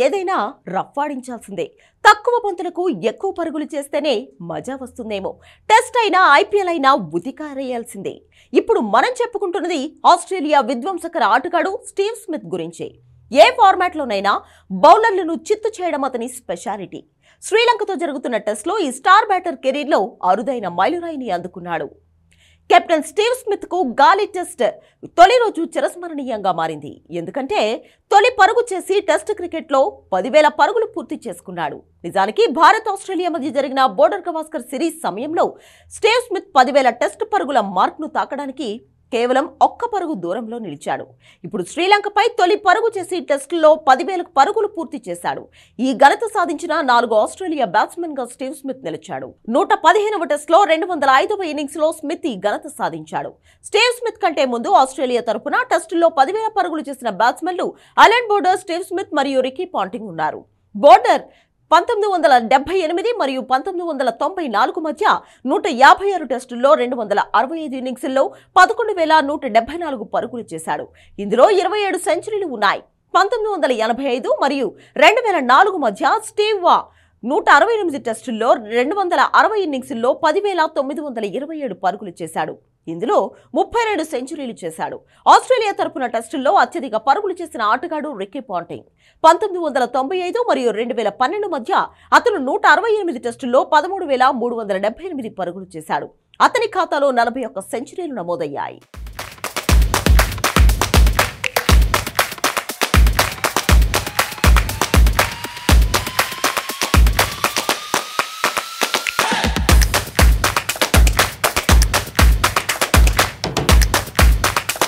ఏదైనా రఫ్ఫాడించాల్సిందే. తక్కువ బంతులకు ఎక్కువ పరుగులు చేస్తేనే మజా వస్తుందేమో. టెస్ట్ అయినా ఐపీఎల్ అయినా ఉతికారేయాల్సిందే. ఇప్పుడు మనం చెప్పుకుంటున్నది ఆస్ట్రేలియా విధ్వంసకర ఆటగాడు స్టీవ్ స్మిత్ గురించే. ఏ ఫార్మాట్లోనైనా బౌలర్లను చిత్తు చేయడం అతని స్పెషాలిటీ. శ్రీలంకతో జరుగుతున్న టెస్ట్లో ఈ స్టార్ బ్యాటర్ కెరీర్లో అరుదైన మైలురాయిని అందుకున్నాడు. కెప్టెన్ స్టీవ్ స్మిత్ కు గాలి టెస్ట్ తొలి రోజు చిరస్మరణీయంగా మారింది. ఎందుకంటే తొలి పరుగు చేసి టెస్ట్ క్రికెట్లో 10,000 పరుగులు పూర్తి చేసుకున్నాడు. నిజానికి భారత్ ఆస్ట్రేలియా మధ్య జరిగిన బోర్డర్ గవాస్కర్ సిరీస్ సమయంలో స్టీవ్ స్మిత్ 10,000 టెస్ట్ పరుగుల మార్క్ను తాకడానికి కేవలం ఒక్క పరుగు దూరంలో నిలిచాడు. ఇప్పుడు శ్రీలంకపై తొలి పరుగు చేసి టెస్టుల్లో 10,000 పరుగులు పూర్తి చేశాడు. ఈ ఘనత సాధించిన 4 ఆస్ట్రేలియా బ్యాట్స్మెన్ గా స్టీవ్ స్మిత్ నిలిచాడు. 115వ టెస్టులో 205వ ఇన్నింగ్స్ లో స్మిత్ ఈ ఘనత సాధించాడు. స్టీవ్ స్మిత్ కంటే ముందు ఆస్ట్రేలియా తరపున టెస్టుల్లో 10,000 పరుగులు చేసిన బ్యాట్స్మెన్లు అలెన్ బోర్డర్, స్టీవ్ స్మిత్ మరియు రికీ పాంటింగ్ ఉన్నారు. బోర్డర్ 1978 మరియు 1994 మధ్య 156 టెస్టుల్లో 265 ఇన్నింగ్స్ల్లో 11,174 పరుగులు చేశాడు. ఇందులో 27 సెంచరీలు ఉన్నాయి. 1985 మరియు 2004 మధ్య స్టీవ్ 168 టెస్టుల్లో 260 ఇన్నింగ్స్ల్లో 10,927 పరుగులు చేశాడు. ఇందులో 32 సెంచరీలు చేశాడు. ఆస్ట్రేలియా తరపున టెస్టుల్లో అత్యధిక పరుగులు చేసిన ఆటగాడు రికీ పాంటింగ్. 1995 మరియు 2012 మధ్య అతను 168 టెస్టుల్లో 13,378 పరుగులు చేశాడు. అతని ఖాతాలో 41 సెంచరీలు నమోదయ్యాయి.